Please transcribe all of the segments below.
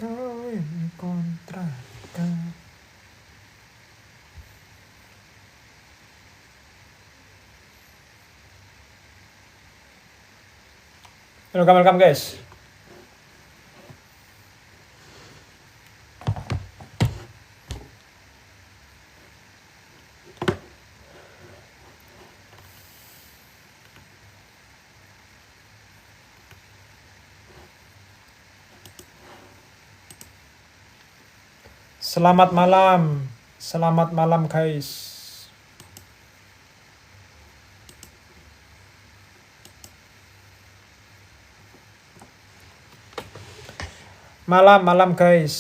kawin kontrakan. Welcome guys. Selamat malam guys. Malam guys.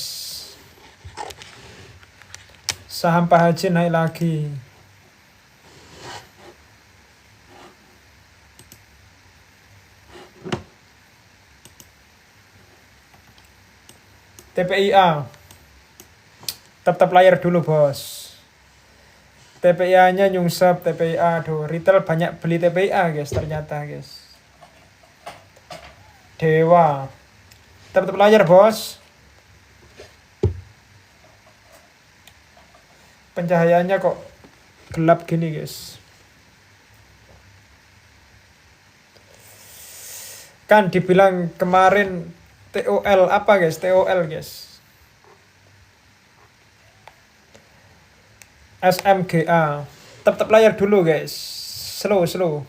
Saham Pak Haji naik lagi. TPIA. Tetap layar dulu bos. TPIA-nya nyungsep TPIA. Aduh, retail banyak beli TPIA guys ternyata guys. Dewa. Tetap layar bos. Pencahayaannya kok gelap gini guys. Kan dibilang kemarin TOL apa guys? TOL guys. SMGA. Tetap layar dulu guys. Slow.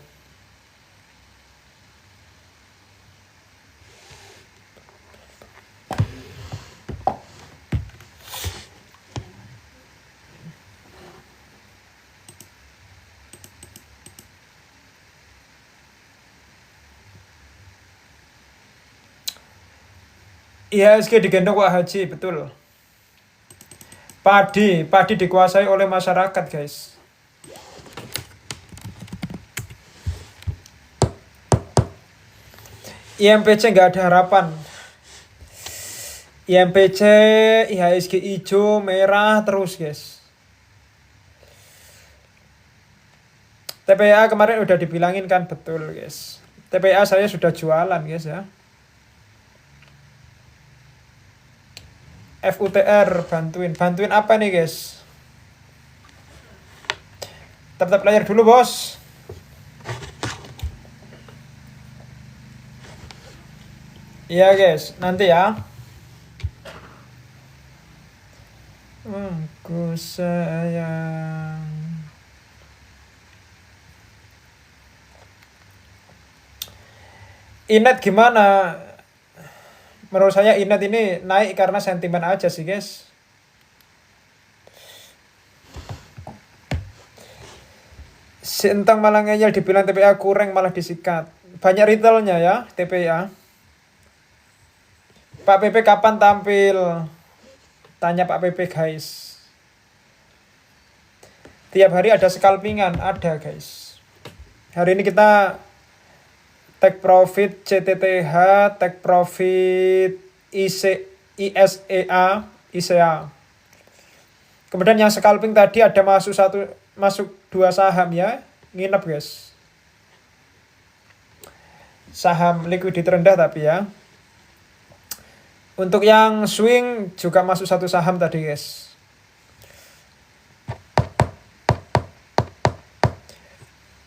IHSG digendong Pak Haji, betul. Padi dikuasai oleh masyarakat guys. IMPC nggak ada harapan. IMPC, IHSG hijau, merah terus guys. TPA kemarin udah dibilangin kan, betul guys. TPA saya sudah jualan guys ya. FUTR bantuin apa nih guys? Tetap layar dulu bos. Iya guys, nanti ya. Aku sayang. Inet gimana? Menurut saya Inet ini naik karena sentimen aja sih guys. Sintang malah ngeyel dibilang TPA kurang malah disikat. Banyak retailnya ya TPA. Pak PP kapan tampil? Tanya Pak PP guys. Tiap hari ada scalpingan, ada guys. Hari ini kita take profit CTTH, take profit ICEA. Kemudian yang scalping tadi ada masuk 2 saham ya. Nginep guys. Saham liquidity rendah tapi ya. Untuk yang swing juga masuk 1 saham tadi guys.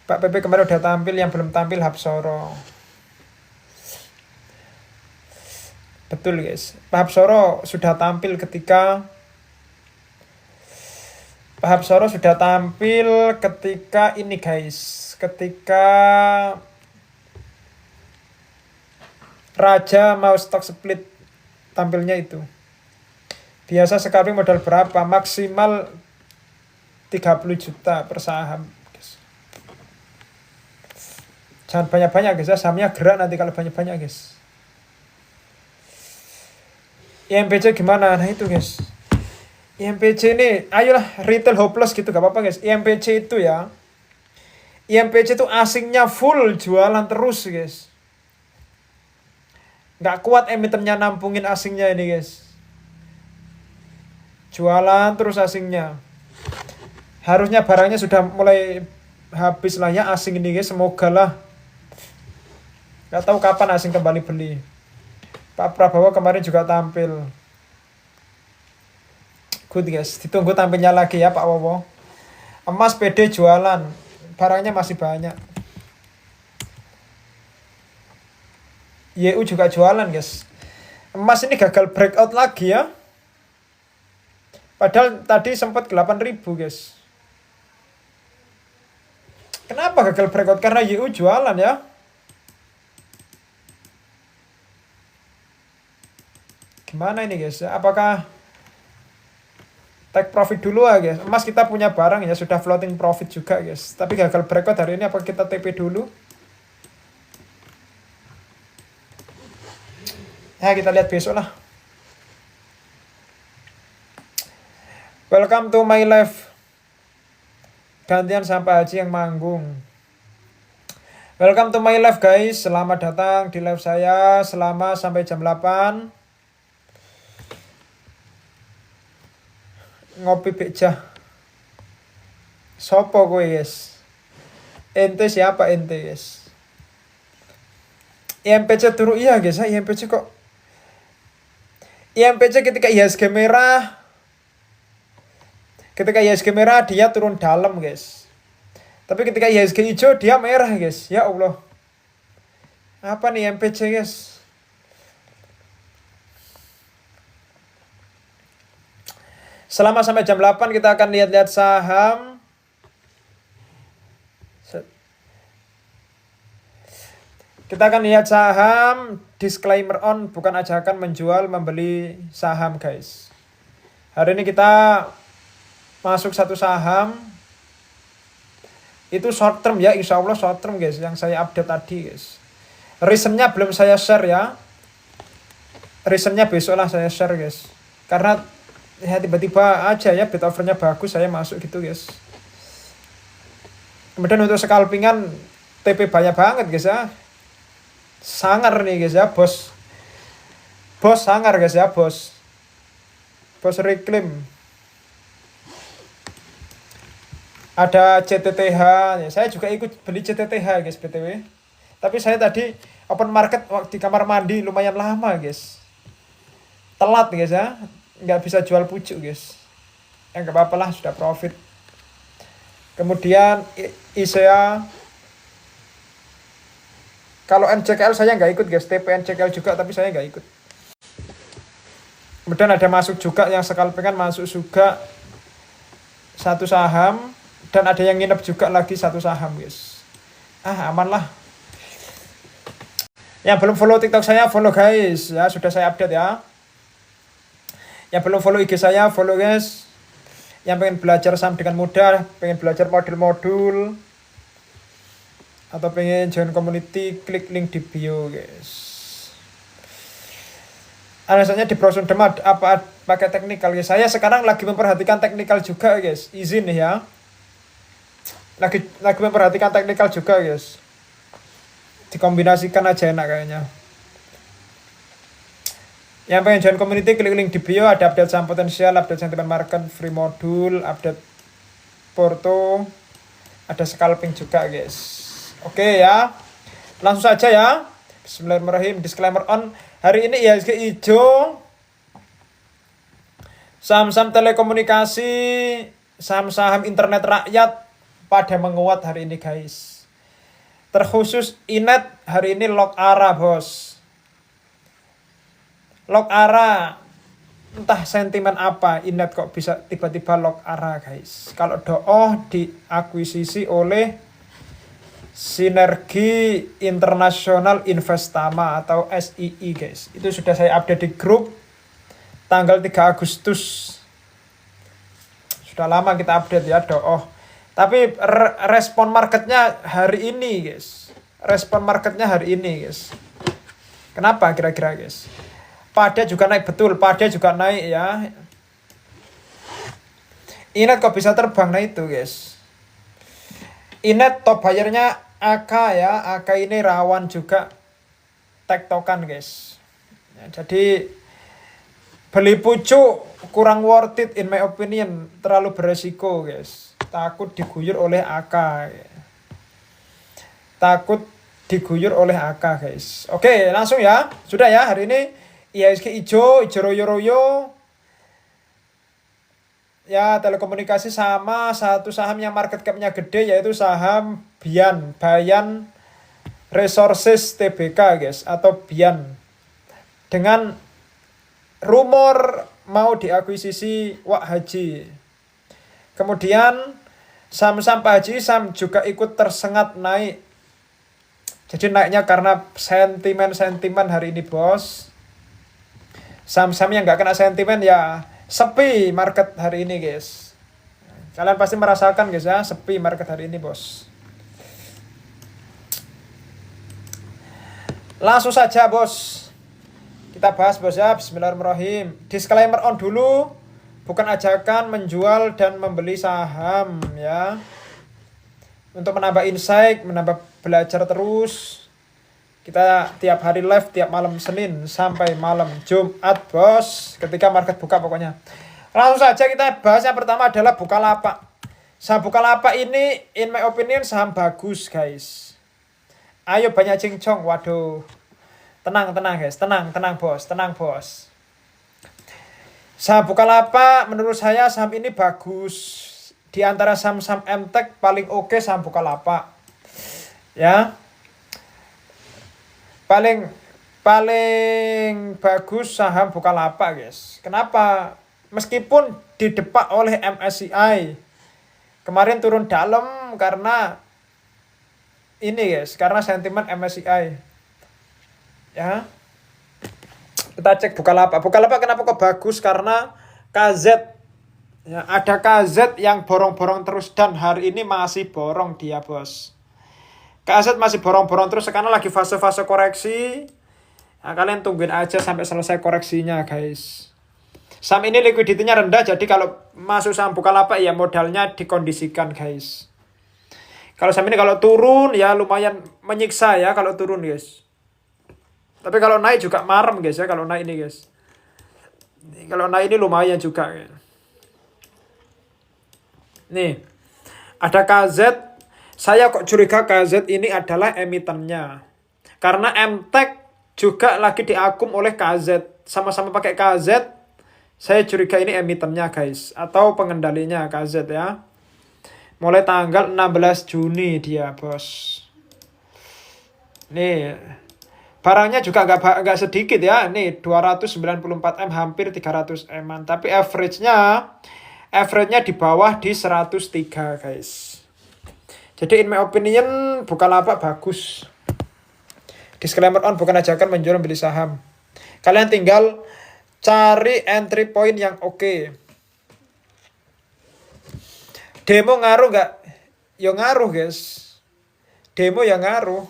Pak PP kemarin udah tampil, yang belum tampil Hapsoro. Betul guys. Pak Hapsoro sudah tampil ketika ini guys. Ketika Raja mau stock split, tampilnya itu. Biasa scalping modal berapa? Maksimal 30 juta per saham. Jangan banyak-banyak guys ya, sahamnya gerak nanti kalau banyak-banyak guys. IMPC gimana? Nah itu guys. IMPC ini, ayolah retail hopeless gitu, gak apa-apa guys. IMPC itu ya. IMPC itu asingnya full jualan terus guys. Gak kuat emitennya nampungin asingnya ini guys. Jualan terus asingnya. Harusnya barangnya sudah mulai habis lah ya asing ini guys, semoga lah. Gak tahu kapan asing kembali beli. Pak Prabowo kemarin juga tampil. good guys. Ditunggu tampilnya lagi ya Pak Wowo. Emas PD jualan, barangnya masih banyak. YU juga jualan guys. Emas ini gagal breakout lagi ya. Padahal tadi sempat 8.000 guys. Kenapa gagal breakout? Karena YU jualan ya. Gimana ini guys? Apakah take profit dulu ya guys? Emas kita punya barang ya, sudah floating profit juga guys. Tapi gagal breakout hari ini, apa kita TP dulu? Ya kita lihat besok lah. Welcome to my live. Gantian sampai Haji yang manggung. Welcome to my live guys. Selamat datang di live saya selama sampai jam 8. Ngopi beja. Sopo gue guys? Ente siapa ente guys? IMPC turu iya guys. IMPC kok. IMPC ketika IHSG merah. Ketika IHSG merah dia turun dalam guys. Tapi ketika IHSG hijau dia merah guys. Ya Allah. Apa nih MPC guys? Selama sampai jam 8 kita akan lihat-lihat saham. Kita akan lihat saham. Disclaimer on, bukan ajakan menjual membeli saham guys. Hari ini kita masuk satu saham. Itu short term ya, insya Allah short term guys, yang saya update tadi guys. Reasonnya belum saya share ya. Reasonnya besok lah saya share guys. Karena ya tiba-tiba aja ya bid offernya bagus, saya masuk gitu guys. Kemudian untuk scalpingan TP banyak banget guys ya. Sangar nih guys ya, bos sangar guys ya, bos reclaim. Ada CTTH, ya, saya juga ikut beli CTTH guys BTW. Tapi saya tadi open market di kamar mandi lumayan lama guys. Telat guys ya, nggak bisa jual pucuk guys. Ya nggak apa-apa lah, sudah profit. Kemudian ISEA. Kalau NCKL saya nggak ikut guys, TP NCKL juga tapi saya nggak ikut. Kemudian ada masuk juga yang scalpingan, masuk juga satu saham. Dan ada yang nginep juga lagi satu saham guys. Aman lah. Yang belum follow TikTok saya follow guys. Ya sudah saya update ya. Yang belum follow IG saya follow guys. Yang pengen belajar saham dengan mudah, pengen belajar modul-modul, atau pengen join community, klik link di bio guys. Alasannya di browser demat apa pakai teknikal guys. Saya sekarang lagi memperhatikan teknikal juga guys. Izin nih ya. Lagi memperhatikan teknikal juga guys. Dikombinasikan aja enak kayaknya. Yang pengen join community klik link di bio, ada update saham potensial, update sentimen market, free modul, update porto, ada scalping juga guys. Oke ya. Langsung saja ya. Bismillahirrahmanirrahim. Disclaimer on. Hari ini IHSG hijau. Saham-saham telekomunikasi, saham-saham internet rakyat pada menguat hari ini guys. Terkhusus Inet hari ini lock arah bos. Lock arah. Entah sentimen apa Inet kok bisa tiba-tiba lock arah guys. Kalau Dooh diakuisisi oleh Sinergi Internasional Investama atau SII guys. Itu sudah saya update di grup tanggal 3 Agustus. Sudah lama kita update ya Dooh. Tapi respon marketnya hari ini guys. Respon marketnya hari ini guys. Kenapa kira-kira guys? Pada juga naik betul. Pada juga naik ya. Inet kok bisa terbang, nah itu guys. Inet top buyer-nya AK ya. AK ini rawan juga tektokan guys. Ya, jadi beli pucuk kurang worth it in my opinion. Terlalu beresiko guys. Takut diguyur oleh AK. Takut diguyur oleh AK guys. Oke langsung ya. Sudah ya hari ini IHSG hijau royo-royo. ya telekomunikasi sama satu saham yang market cap-nya gede yaitu saham Bayan Resources Tbk guys atau Bian dengan rumor mau diakuisisi Wak Haji. Kemudian saham-saham Pak Haji Isam juga ikut tersengat naik. Jadi naiknya karena sentimen hari ini bos. Saham-saham yang nggak kena sentimen ya sepi market hari ini guys. Kalian pasti merasakan guys ya, sepi market hari ini bos. Langsung saja bos. Kita bahas bos ya, bismillahirrahmanirrahim. Disclaimer on dulu, bukan ajakan menjual dan membeli saham ya. Untuk menambah insight, menambah belajar terus. Kita tiap hari live, tiap malam Senin sampai malam Jumat bos. Ketika market buka pokoknya. Langsung saja kita bahas yang pertama adalah Bukalapak. Saham Bukalapak ini in my opinion saham bagus guys. Ayo banyak cincong, waduh. Tenang guys, tenang bos. Saham Bukalapak menurut saya saham ini bagus. Di antara saham-saham MTech paling oke saham Bukalapak. Ya. Paling bagus saham Bukalapak guys. Kenapa? Meskipun didepak oleh MSCI. Kemarin turun dalam karena ini guys, karena sentimen MSCI. Ya. Kita cek Bukalapak. Bukalapak kenapa kok bagus? Karena KZ. Ya, ada KZ yang borong-borong terus dan hari ini masih borong dia bos. KZ masih borong-borong terus karena lagi fase-fase koreksi. Nah, kalian tungguin aja sampai selesai koreksinya guys. Saham ini likuiditinya rendah, jadi kalau masuk saham Bukalapak ya modalnya dikondisikan guys. Kalau saham ini kalau turun ya lumayan menyiksa ya kalau turun guys. Tapi kalau naik juga marem guys ya kalau naik ini guys. Kalau naik ini lumayan juga. Nih, ada KZ. Saya kok curiga KZ ini adalah emitennya. Karena MTech juga lagi diakum oleh KZ. Sama-sama pakai KZ. Saya curiga ini emitennya guys. Atau pengendalinya KZ ya. Mulai tanggal 16 Juni dia bos. Nih. Barangnya juga nggak sedikit ya. Nih 294M hampir 300M. Tapi average-nya di bawah di 103 guys. Jadi in my opinion Bukalapak bagus. Disclaimer on, bukan ajakan menjual beli saham. Kalian tinggal cari entry point yang oke. Demo ngaruh nggak? Ya ngaruh guys. Demo yang ngaruh.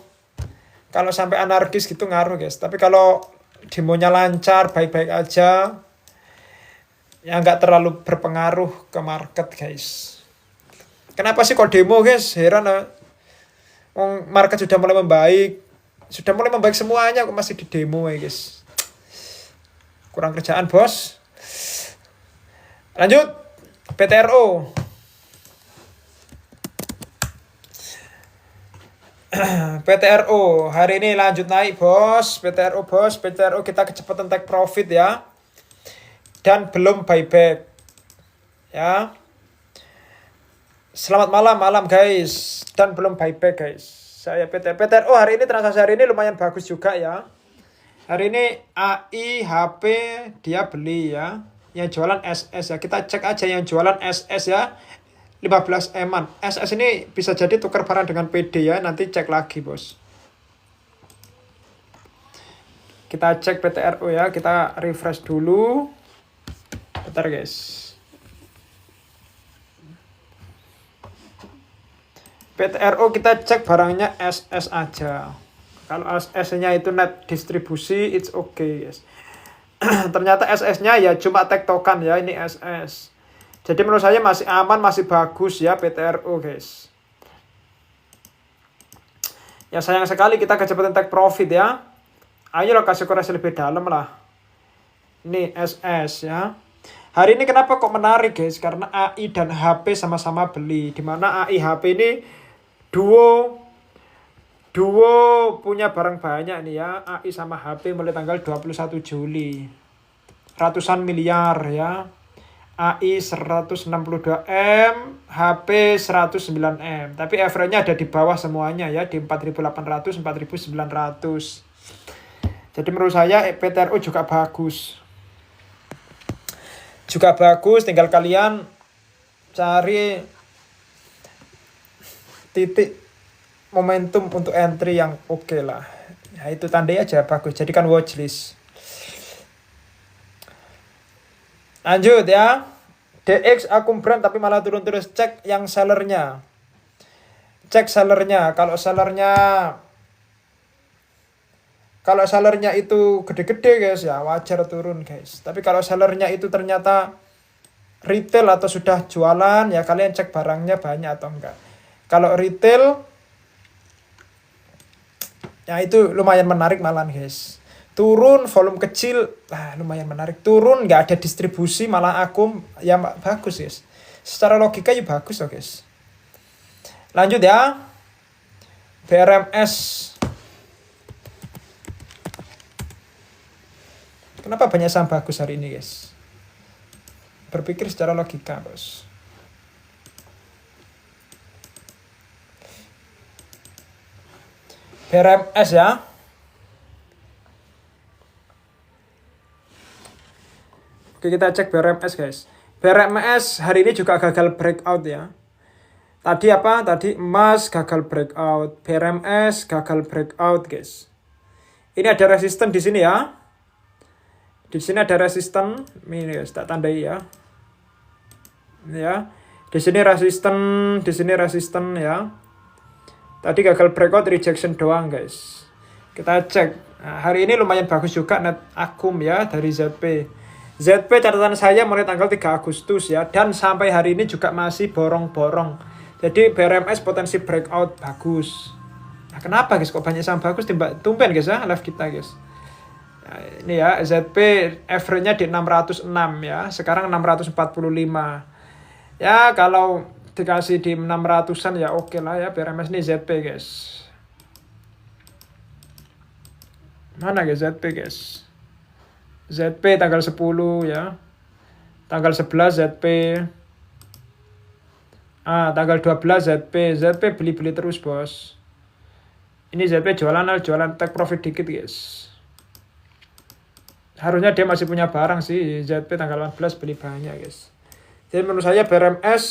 Kalau sampai anarkis gitu ngaruh guys. Tapi kalau demonya lancar, baik-baik aja, ya nggak terlalu berpengaruh ke market guys. Kenapa sih kok demo guys? Heran ya. Market sudah mulai membaik. Sudah mulai membaik semuanya kok masih di demo ya guys. Kurang kerjaan bos. Lanjut. PTRO. PTRO hari ini lanjut naik bos. PTRO kita kecepatan take profit ya. Dan belum buyback. Ya. Selamat malam guys. Dan belum buyback guys. Saya PTRO hari ini transaksi hari ini lumayan bagus juga ya. Hari ini AI HP dia beli ya. Yang jualan SS ya. Kita cek aja yang jualan SS ya. 15 eman. SS ini bisa jadi tukar barang dengan PD ya. Nanti cek lagi bos. Kita cek PTRO ya. Kita refresh dulu. Bentar guys. PTRO kita cek barangnya SS aja. Kalau SS-nya itu net distribusi, it's okay guys. Ternyata SS-nya ya cuma tektokan ya, ini SS. Jadi menurut saya masih aman, masih bagus ya PTRO guys. Ya sayang sekali kita kecepatan take profit ya. Ayo lah kasih koreksi lebih dalam lah. Ini SS ya. Hari ini kenapa kok menarik guys? Karena AI dan HP sama-sama beli. Dimana AI HP ini duo punya barang banyak nih ya. AI sama HP mulai tanggal 21 Juli. Ratusan miliar ya. AI 162M, HP 109M. Tapi average-nya ada di bawah semuanya ya, di 4.800, 4.900. Jadi menurut saya PTRU juga bagus. Juga bagus, tinggal kalian cari titik momentum untuk entry yang oke lah. Ya itu tandai aja bagus, jadikan watchlist. Lanjut ya. DX akun brand tapi malah turun terus. Cek yang sellernya. Cek sellernya. Kalau sellernya itu gede-gede guys ya wajar turun guys. Tapi kalau sellernya itu ternyata retail atau sudah jualan ya kalian cek barangnya banyak atau enggak. Kalau retail ya itu lumayan menarik malahan guys. Turun volume kecil lah lumayan menarik. Turun nggak ada distribusi malah akum ya bagus guys. Secara logika ya bagus loh guys. Lanjut ya. BRMS. Kenapa banyak saham bagus hari ini guys? Berpikir secara logika bos. BRMS ya. Oke kita cek BRMS guys. BRMS hari ini juga gagal breakout ya. Tadi apa? Tadi emas gagal breakout. BRMS gagal breakout guys. Ini ada resisten di sini ya. Di sini ada resisten, ini guys, tak tandai ya. Ya. Di sini resisten ya. Tadi gagal breakout rejection doang, guys. Kita cek. Nah, hari ini lumayan bagus juga net akum ya dari ZP. ZP catatan saya mulai tanggal 3 Agustus ya dan sampai hari ini juga masih borong-borong. Jadi BRMS potensi breakout bagus. Nah, kenapa guys kok banyak saham bagus tumben guys ya live kita guys. Nah, ini ya ZP average-nya di 606 ya. Sekarang 645. Ya kalau dikasih di 600-an ya oke lah ya BRMS ini ZP guys. Mana guys ZP guys? ZP tanggal 10 ya. Tanggal 11 ZP. Tanggal 12 ZP. ZP beli-beli terus bos. Ini ZP jualan take profit dikit guys. Harusnya dia masih punya barang sih. ZP tanggal 18 beli banyak guys. Jadi menurut saya BRMS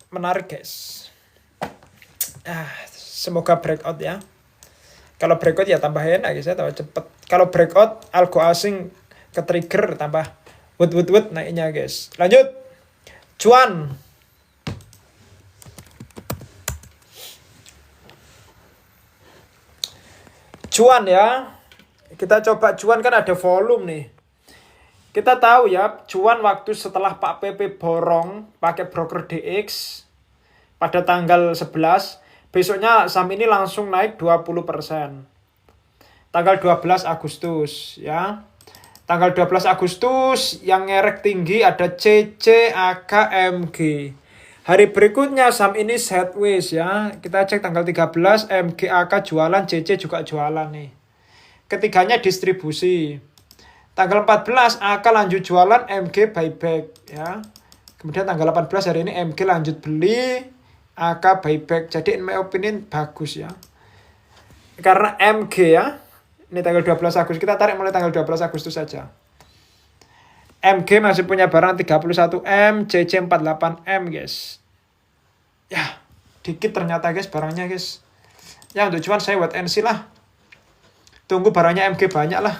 menarik guys. Semoga breakout ya. Kalau breakout ya tambah enak guys ya, tambah cepet. Kalau breakout algo asing ke trigger tambah wut naiknya guys. Lanjut. Cuan. Cuan ya. Kita coba cuan kan ada volume nih. Kita tahu ya, cuan waktu setelah Pak PP borong pakai broker DX pada tanggal 11, besoknya saham ini langsung naik 20%. Tanggal 12 Agustus ya. Tanggal 12 Agustus yang ngerek tinggi ada CC, AK, MG. Hari berikutnya saham ini sideways ya. Kita cek tanggal 13 MG, AK jualan, CC juga jualan nih. Ketiganya distribusi. Tanggal 14 AK lanjut jualan, MG buyback ya. Kemudian tanggal 18 hari ini MG lanjut beli, AK buyback. Jadi in my opinion bagus ya. Karena MG ya. Ini tanggal 12 Agustus. Kita tarik mulai tanggal 12 Agustus saja. MG masih punya barang 31M, CC 48M guys. Ya, dikit ternyata guys barangnya guys. Ya untuk cuan saya wait and see lah. Tunggu barangnya MG banyak lah.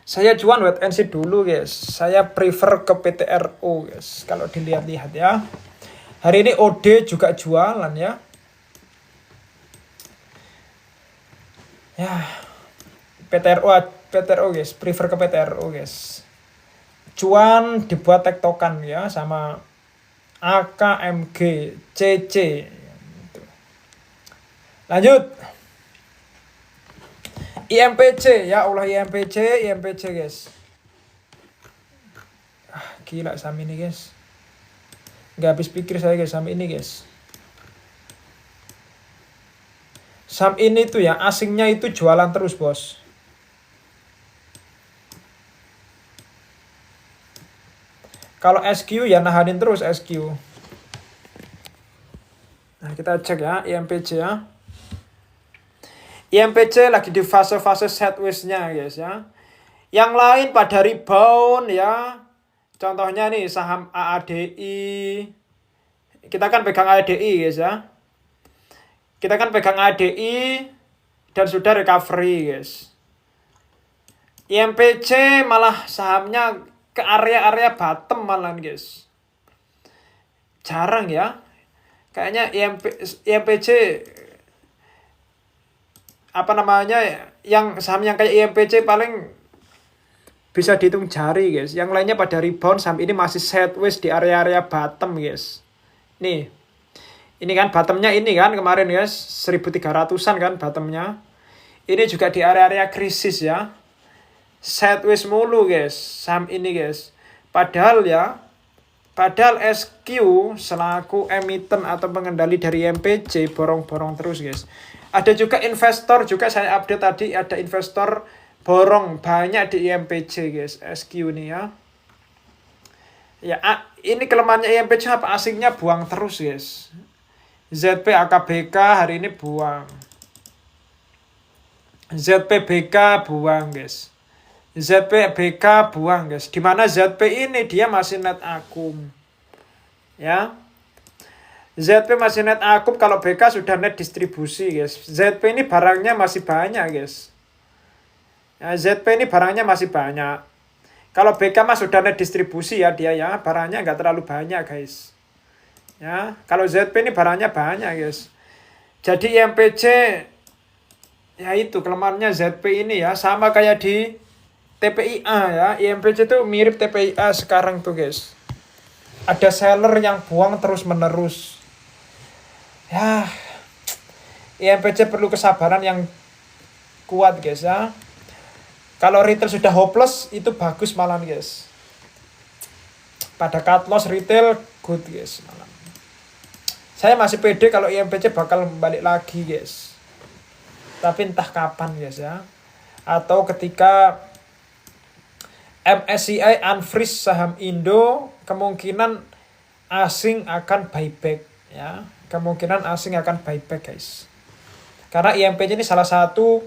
Saya cuan wait and see dulu guys. Saya prefer ke PTRO guys. Kalau dilihat-lihat ya. Hari ini OD juga jualan ya. Ya. PTRO guys. Prefer ke PTRO guys. Cuan dibuat tektokan ya sama AKMG, CC. Lanjut. IMPC ya Allah IMPC guys. Gila saham ini guys. Nggak habis pikir saya guys saham ini guys. Saham ini tuh ya asingnya itu jualan terus, Bos. Kalau SQ ya nahanin terus SQ. Nah, kita cek ya IMPC ya. IMPC lagi di fase-fase sideways-nya, guys ya. Yang lain pada rebound ya. Contohnya nih saham AADI. Kita kan pegang AADI, guys ya. Kita kan pegang AADI dan sudah recovery, guys. IMPC malah sahamnya ke area-area bottom malah, guys. Jarang ya. Kayaknya IMPC apa namanya yang saham yang kayak IMPC paling bisa dihitung jari, guys. Yang lainnya pada rebound, saham ini masih sideways di area-area bottom, guys. Nih. Ini kan bottomnya ini kan kemarin, guys. 1300-an kan bottomnya. Ini juga di area-area krisis ya. Sideways mulu, guys. Saham ini, guys. Padahal SQ selaku emiten atau pengendali dari IMPC borong-borong terus, guys. Ada juga investor, juga saya update tadi ada investor borong banyak di IMPC, guys. SQ ini ya. Ya, ini kelemahannya IMPC apa? Asingnya buang terus, guys. ZP AKBK hari ini buang. ZPBK buang, guys. ZPBK buang, guys. Dimana ZP ini dia masih net akum. Ya. ZP masih net akum, kalau BK sudah net distribusi, guys. ZP ini barangnya masih banyak, guys. Ya, ZP ini barangnya masih banyak. Kalau BK mah sudah net distribusi ya dia ya, barangnya nggak terlalu banyak, guys. Ya, kalau ZP ini barangnya banyak, guys. Jadi IMPC ya itu kelemahannya ZP ini ya, sama kayak di TPIA ya. IMPC itu mirip TPIA sekarang tuh, guys. Ada seller yang buang terus-menerus. Ya, IMPC perlu kesabaran yang kuat, guys ya. Kalau retail sudah hopeless, itu bagus malah, guys. Pada cut loss retail, good, guys. Malah. Saya masih pede kalau IMPC bakal balik lagi, guys. Tapi entah kapan, guys ya. Atau ketika MSCI unfreeze saham Indo, kemungkinan asing akan buyback ya. Kemungkinan asing akan buyback, guys. Karena IMPC ini salah satu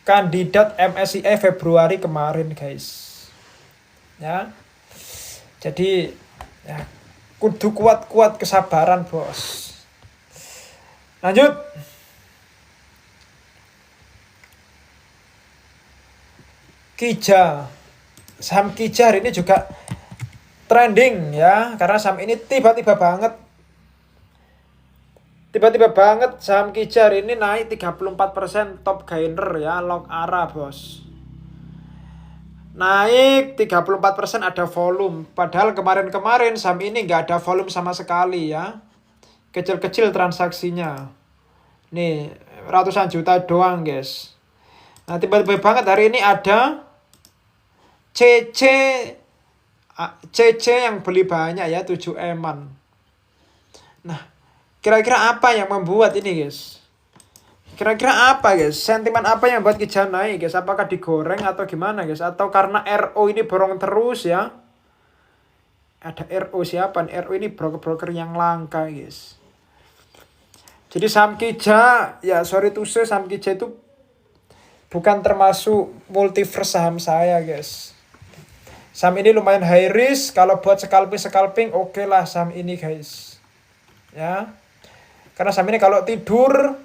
kandidat MSCI Februari kemarin, guys. Ya. Jadi ya kudu kuat-kuat kesabaran, bos. Lanjut. Kija. Saham Kija hari ini juga trending ya, karena saham ini tiba-tiba banget saham Kija hari ini naik 34% top gainer ya, long arah, bos. Naik 34% ada volume. Padahal kemarin-kemarin saham ini nggak ada volume sama sekali ya. Kecil-kecil transaksinya. Nih, ratusan juta doang, guys. Nah, tiba-tiba banget hari ini ada CC yang beli banyak ya, 7 eman. Nah, kira-kira apa yang membuat ini, guys? Kira-kira apa, guys? Sentimen apa yang buat Kija naik, guys? Apakah digoreng atau gimana, guys? Atau karena RO ini borong terus ya? Ada RO siapa? RO ini broker-broker yang langka, guys. Jadi saham Kija, ya sorry to say, saham Kija itu bukan termasuk multiverse saham saya, guys. Saham ini lumayan high risk. Kalau buat scalping oke lah saham ini, guys. Ya. Karena saham ini kalau tidur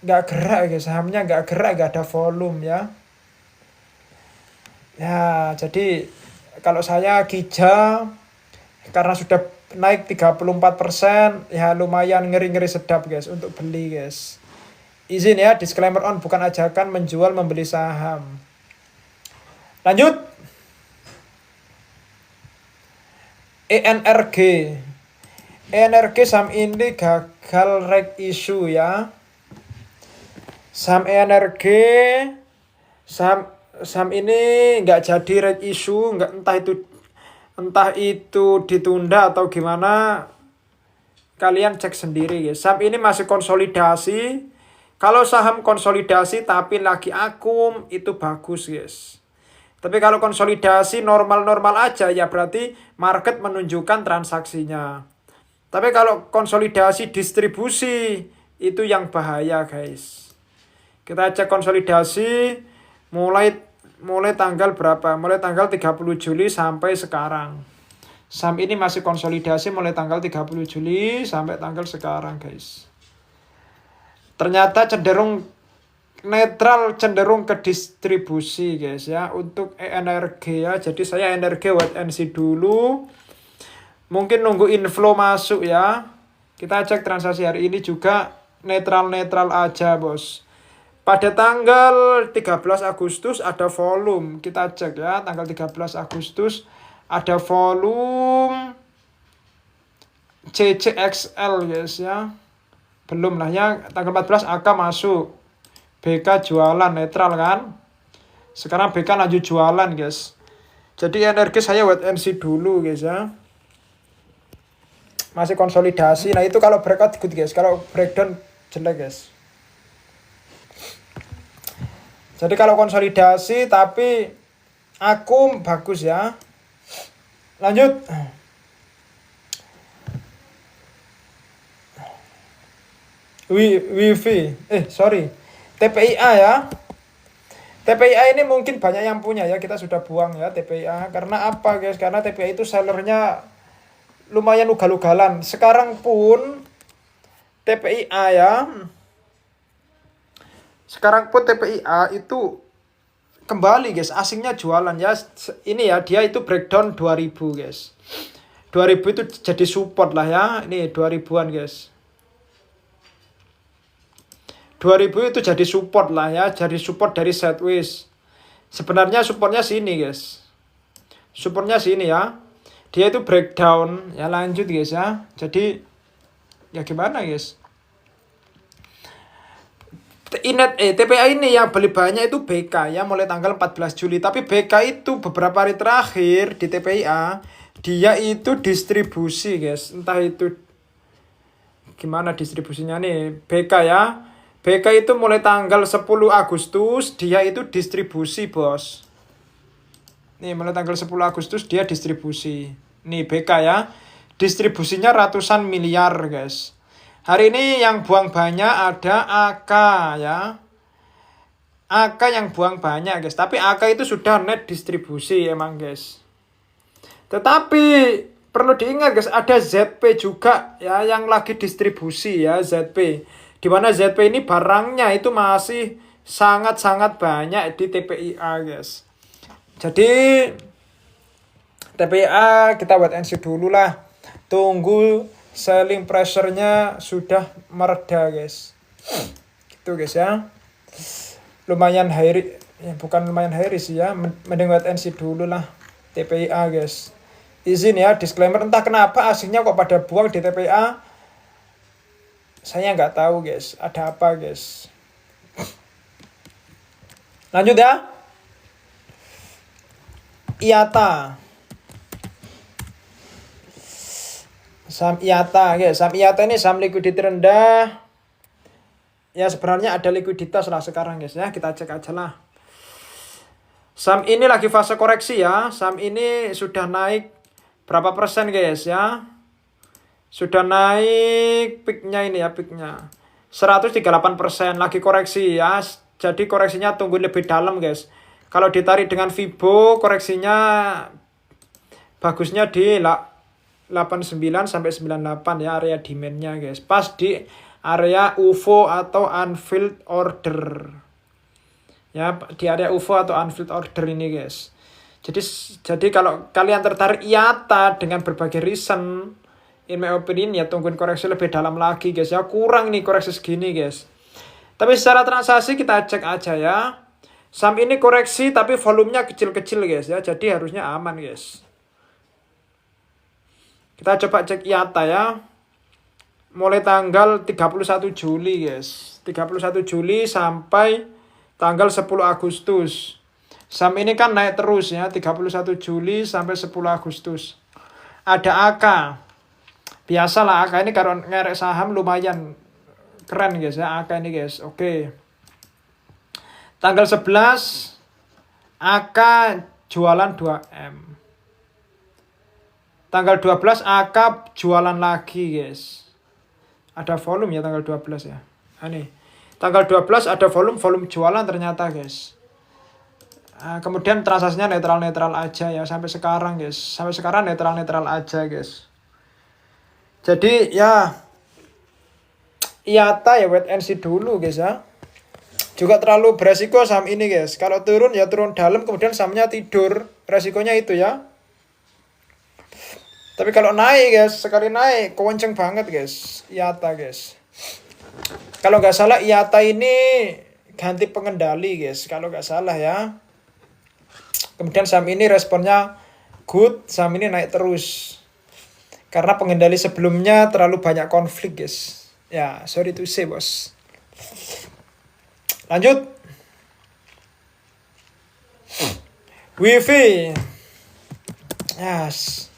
nggak gerak, guys. Sahamnya nggak gerak, nggak ada volume ya. Ya, jadi kalau saya Kija karena sudah naik 34%, ya lumayan ngeri-ngeri sedap, guys, untuk beli, guys. Izin ya, disclaimer on, bukan ajakan menjual membeli saham. Lanjut. ENRG saham ini gagal reg issue ya. Saham ENRG, saham ini nggak jadi reg issue, entah itu ditunda atau gimana, kalian cek sendiri, guys. Saham ini masih konsolidasi Kalau saham konsolidasi tapi lagi akum itu bagus guys. Tapi kalau konsolidasi normal-normal aja ya berarti market menunjukkan transaksinya. Tapi kalau konsolidasi distribusi itu yang bahaya guys. Kita cek konsolidasi mulai tanggal berapa? Mulai tanggal 30 Juli sampai sekarang. Saham ini masih konsolidasi mulai tanggal 30 Juli sampai tanggal sekarang guys. Ternyata cenderung netral, cenderung ke distribusi guys ya. Untuk ENRG ya. Jadi saya ENRG wait and see dulu. Mungkin nunggu inflow masuk ya. Kita cek transaksi hari ini juga netral-netral aja bos. Pada tanggal 13 Agustus ada volume. Kita cek ya. Tanggal 13 Agustus ada volume CCXL guys ya. Belum lah ya, tanggal 14 AK masuk. BK jualan netral kan. Sekarang BK lanjut jualan guys. Jadi energi saya wait and see dulu guys ya. Masih konsolidasi. Nah itu kalau breakout good guys. Kalau breakdown jelek guys. Jadi kalau konsolidasi tapi akum bagus ya. Lanjut. TPIA ya. TPIA ini mungkin banyak yang punya ya, kita sudah buang ya TPIA. Karena apa guys? Karena TPIA itu sellernya lumayan ugal-ugalan. Sekarang pun TPIA ya. Sekarang pun TPIA itu kembali guys, asingnya jualan ya. Ini ya, dia itu breakdown 2000 guys. 2000 itu jadi support lah ya. Ini 2000-an guys. 2000 itu jadi support lah ya, jadi support dari sideways. Sebenarnya supportnya sini guys. Supportnya sini ya. Dia itu breakdown ya, lanjut guys ya. Jadi ya gimana guys? TPA ini ya beli banyak itu BK ya mulai tanggal 14 Juli. Tapi BK itu beberapa hari terakhir di TPA dia itu distribusi guys. Entah itu gimana distribusinya nih BK ya. BK itu mulai tanggal 10 Agustus dia itu distribusi bos. Nih mulai tanggal 10 Agustus dia distribusi. Nih BK ya. Distribusinya ratusan miliar guys. Hari ini yang buang banyak ada AK ya. AK yang buang banyak guys. Tapi AK itu sudah net distribusi emang guys. Tetapi perlu diingat guys, ada ZP juga ya yang lagi distribusi ya ZP. Di mana ZP ini barangnya itu masih sangat-sangat banyak di TPIA guys. Jadi TPIA kita wait and see dulu lah. Tunggu selling pressure-nya sudah mereda guys. Gitu guys ya. Lumayan high, ya bukan lumayan high risk ya. Mending wait and see dulu lah TPIA guys. Izin ya disclaimer, entah kenapa aslinya kok pada buang di TPIA. Saya nggak tahu guys, ada apa guys. Lanjut ya. IATA. Saham IATA guys. Saham IATA ini saham liquidity rendah. Ya sebenarnya ada likuiditas lah sekarang guys ya. Kita cek aja lah. Saham ini lagi fase koreksi ya. Saham ini sudah naik berapa persen guys ya. Sudah naik peaknya ini ya, peaknya 138%, lagi koreksi ya. Jadi koreksinya tunggu lebih dalam guys. Kalau ditarik dengan Fibo koreksinya bagusnya di 89 sampai 98 ya area demandnya guys. Pas di area UFO atau unfilled order. Ya, di area UFO atau unfilled order ini guys. Jadi kalau kalian tertarik IATA dengan berbagai reason, in my opinion ya tungguin koreksi lebih dalam lagi guys ya. Kurang nih koreksi segini guys. Tapi secara transaksi kita cek aja ya. Saham ini koreksi tapi volumenya kecil-kecil guys ya. Jadi harusnya aman guys. Kita coba cek IATA ya. Mulai tanggal 31 Juli guys. 31 Juli sampai tanggal 10 Agustus. Saham ini kan naik terus ya. 31 Juli sampai 10 Agustus. Ada AK. Biasalah AK ini kalau ngerek saham lumayan Keren guys ya AK ini guys. Oke. Tanggal 11 AK jualan 2M. Tanggal 12 AK jualan lagi guys. Ada volume ya tanggal 12 ya. Ini. Tanggal 12 ada volume jualan ternyata guys. Kemudian transaksinya netral-netral aja ya sampai sekarang guys. Sampai sekarang netral-netral aja guys. Jadi ya IATA ya wait and see dulu guys ya. Juga terlalu beresiko saham ini guys. Kalau turun ya turun dalam kemudian sahamnya tidur. Resikonya itu ya. Tapi kalau naik guys, sekali naik kenceng banget guys. IATA guys. Kalau nggak salah IATA ini ganti pengendali guys. Kalau nggak salah ya. Kemudian saham ini responnya good. Saham ini naik terus. Karena pengendali sebelumnya terlalu banyak konflik guys. Ya, sorry to say bos. Lanjut. Wifi. Yes.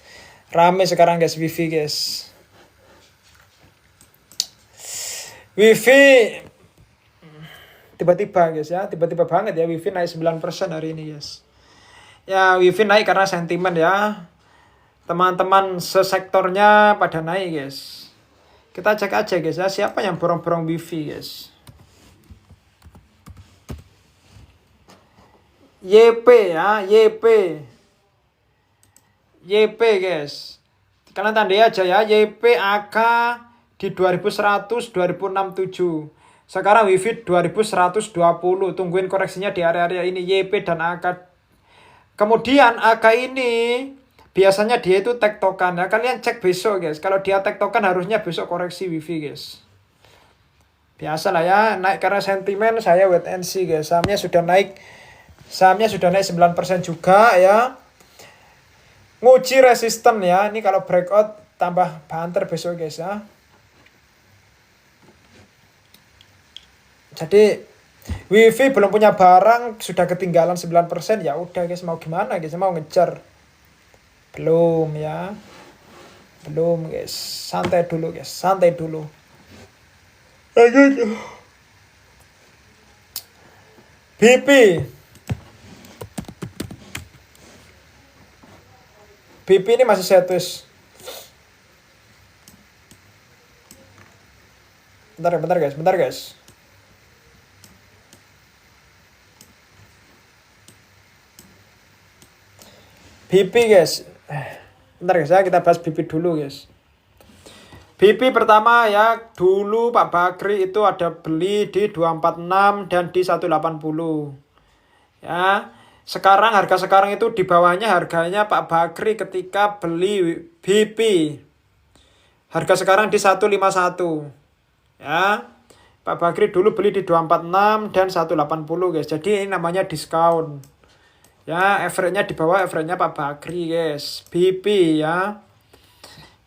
Rame sekarang guys Wifi guys. Wifi tiba-tiba guys ya. Tiba-tiba banget ya Wifi naik 9% hari ini guys. Ya Wifi naik karena sentimen ya. Teman-teman sesektornya pada naik guys. Kita cek aja guys ya, siapa yang borong-borong Wifi guys. YP ya, YP. YP guys. Kalian tandai aja ya, YP AK di 2100, 2067. Sekarang Wifi 2120. Tungguin koreksinya di area-area ini YP dan AK. Kemudian AK ini biasanya dia itu tektokan ya. Kalian cek besok guys. Kalau dia tektokan harusnya besok koreksi Wifi guys. Biasa lah ya. Naik karena sentimen saya wait and see guys. Sahamnya sudah naik 9% juga ya. Nguji resisten ya. Ini kalau breakout tambah banter besok guys ya. Jadi Wifi belum punya barang sudah ketinggalan 9%. Ya udah guys, mau gimana guys? Mau ngejar. Belum ya. Belum guys. Santai dulu guys. Santai dulu. BP. BP ini masih setus. Bentar guys. BP guys. Bentar guys ya, kita bahas BP dulu guys. BP pertama ya, dulu Pak Bakri itu ada beli di 246 dan di 180. Ya. Sekarang harga sekarang itu di bawahnya harganya Pak Bakri ketika beli BP. Harga sekarang di 151. Ya. Pak Bakri dulu beli di 246 dan 180 guys. Jadi ini namanya diskon. Ya, average-nya di bawah average-nya Pak Bakri guys. BP ya.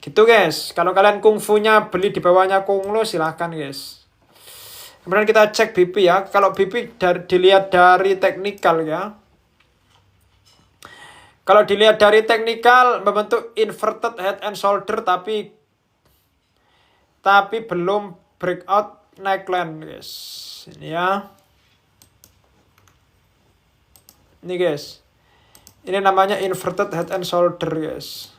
Gitu guys. Kalau kalian kungfunya beli di bawahnya Kunglo silahkan guys. Kemudian kita cek BP ya. Kalau BP dilihat dari teknikal ya. Kalau dilihat dari teknikal membentuk inverted head and shoulder tapi belum breakout neckline guys. Ini ya. Ini guys. Ini namanya inverted head and shoulder guys.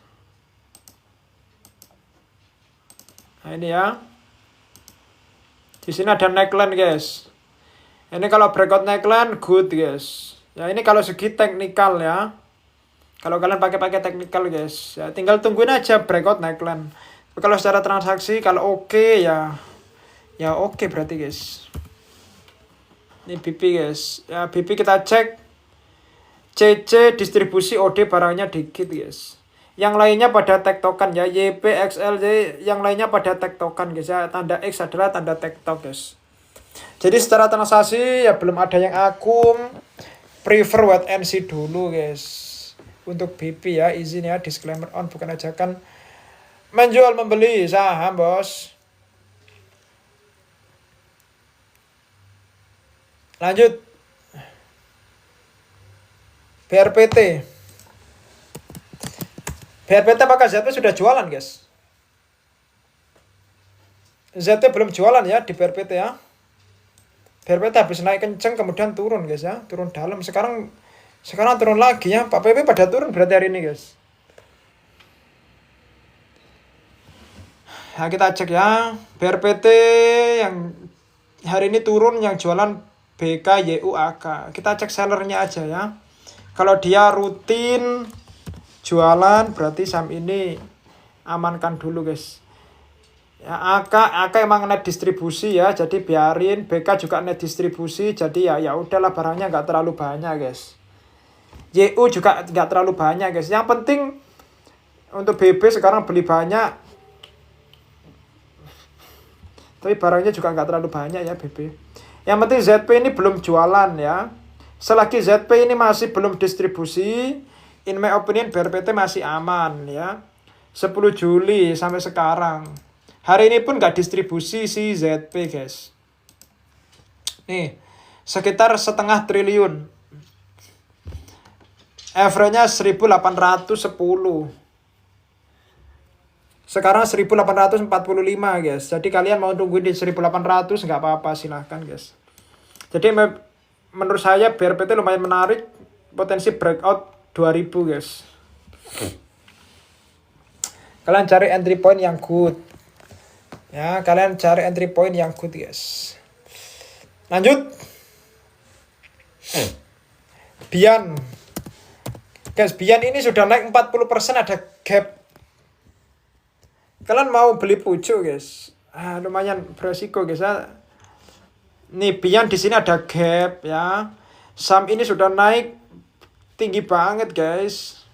Nah ini ya. Di sini ada neckline guys. Ini kalau breakout neckline good guys. Ya ini kalau segi teknikal ya. Kalau kalian pakai teknikal guys, ya tinggal tungguin aja breakout neckline. Tapi kalau secara transaksi kalau oke ya oke berarti guys. Ini BP guys. Ya BP kita cek. CC distribusi OD barangnya dikit guys. Yang lainnya pada tektokan ya, YP, XLJ, yang lainnya pada tektokan guys ya. Tanda X adalah tanda tektok guys. Jadi secara transaksi ya belum ada yang akum. Prefer wait and see dulu guys. Untuk BP ya, izin ya, disclaimer on, bukan ajakan menjual membeli saham bos. Lanjut. BRPT. BRPT apakah ZP sudah jualan guys? ZT belum jualan ya di BRPT ya. BRPT habis naik kenceng kemudian turun guys ya, turun dalam. Sekarang turun lagi ya. Pak PP pada turun berarti hari ini guys. Nah, kita cek ya, BRPT yang hari ini turun yang jualan BKYUAK. Kita cek sellernya aja ya. Kalau dia rutin jualan berarti saham ini amankan dulu guys. Ya, AK emang net distribusi ya, jadi biarin. BK juga net distribusi, jadi ya udahlah barangnya nggak terlalu banyak guys. YU juga nggak terlalu banyak guys. Yang penting untuk BB sekarang beli banyak, tapi barangnya juga nggak terlalu banyak ya BB. Yang penting ZP ini belum jualan ya. Selagi ZP ini masih belum distribusi, in my opinion BRPT masih aman ya. 10 Juli sampai sekarang. Hari ini pun nggak distribusi si ZP guys. Nih, sekitar 0,5 triliun. Average-nya 1.810. Sekarang 1.845 guys. Jadi kalian mau tungguin di 1.800 nggak apa-apa, silahkan guys. Jadi menurut saya BRPT lumayan menarik, potensi breakout 2000 guys. Kalian cari entry point yang good. Ya, kalian cari entry point yang good guys. Lanjut. Bian. Guys, Bian ini sudah naik 40%, ada gap. Kalian mau beli pucuk guys, lumayan beresiko guys ya. Nih Bian di sini ada gap ya. Saham ini sudah naik tinggi banget guys.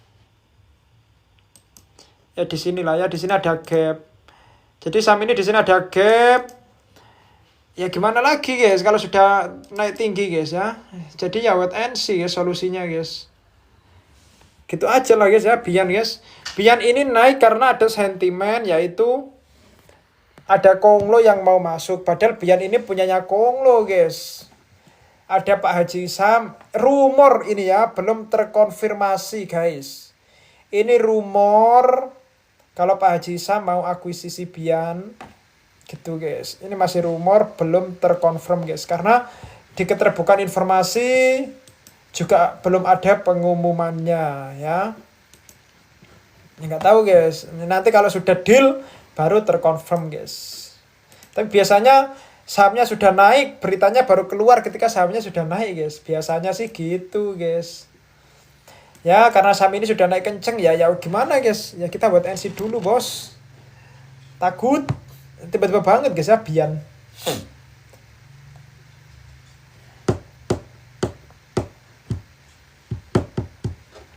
Ya di sini lah ya, di sini ada gap. Jadi saham ini di sini ada gap. Ya gimana lagi guys kalau sudah naik tinggi guys ya. Jadi ya wait and see guys solusinya guys. Gitu aja lah guys ya, Bian guys. Bian ini naik karena ada sentimen, yaitu ada Konglo yang mau masuk. Padahal Bian ini punyanya Konglo guys. Ada Pak Haji Sam. Rumor ini ya, belum terkonfirmasi guys. Ini rumor kalau Pak Haji Sam mau akuisisi Bian. Gitu guys. Ini masih rumor, belum terkonfirm guys. Karena di keterbukaan informasi juga belum ada pengumumannya ya. Nggak tahu guys. Nanti kalau sudah deal baru terkonfirm guys. Tapi biasanya sahamnya sudah naik, beritanya baru keluar ketika sahamnya sudah naik guys. Biasanya sih gitu guys. Ya karena saham ini sudah naik kenceng ya gimana guys. Ya kita buat NC dulu bos. Takut tiba-tiba banget guys ya Bian.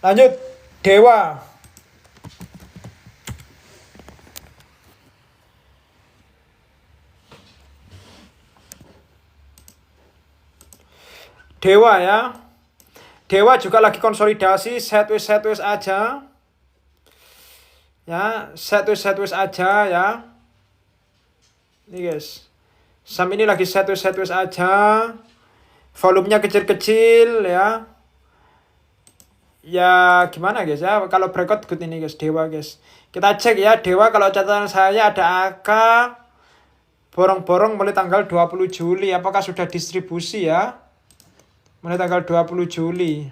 Lanjut, Dewa. Dewa ya. Dewa juga lagi konsolidasi, sideways aja. Ya, sideways aja ya. Ini guys. Saham ini lagi sideways aja. Volumenya kecil-kecil ya. Ya gimana guys ya, kalau breakout good ini guys, Dewa guys. Kita cek ya, Dewa kalau catatan saya ada AK borong-borong mulai tanggal 20 Juli. Apakah sudah distribusi ya? Mulai tanggal 20 Juli.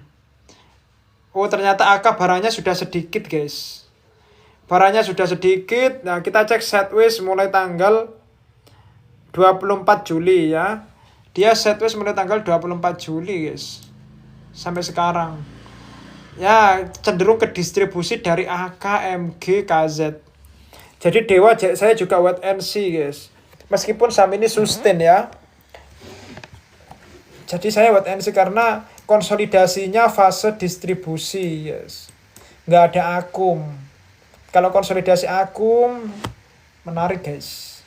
Oh ternyata AK barangnya sudah sedikit guys. Barangnya sudah sedikit. Nah kita cek sideways mulai tanggal 24 Juli ya. Dia sideways mulai tanggal 24 Juli guys. Sampai sekarang. Ya cenderung ke distribusi dari AK, MG, KZ. Jadi Dewa saya juga wait and see guys. Meskipun saham ini sustain ya. Jadi saya wait and see karena konsolidasinya fase distribusi guys. Nggak ada akum. Kalau konsolidasi akum menarik guys.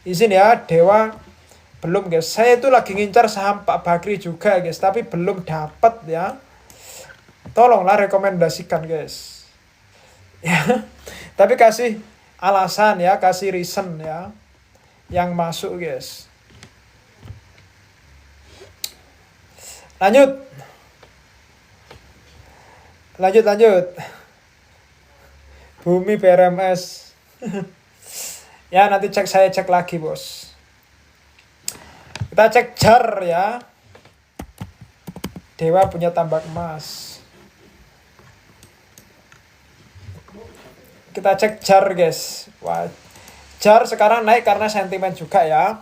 Izin ya Dewa belum guys. Saya itu lagi ngincar saham Pak Bakri juga guys, tapi belum dapat ya. Tolonglah rekomendasikan guys. Ya. Tapi kasih alasan ya, kasih reason ya yang masuk guys. Lanjut. Bumi PRMS. Ya nanti saya cek lagi bos. Kita cek jar ya. Dewa punya tambak emas. Kita cek jar guys. Wah, jar sekarang naik karena sentimen juga ya.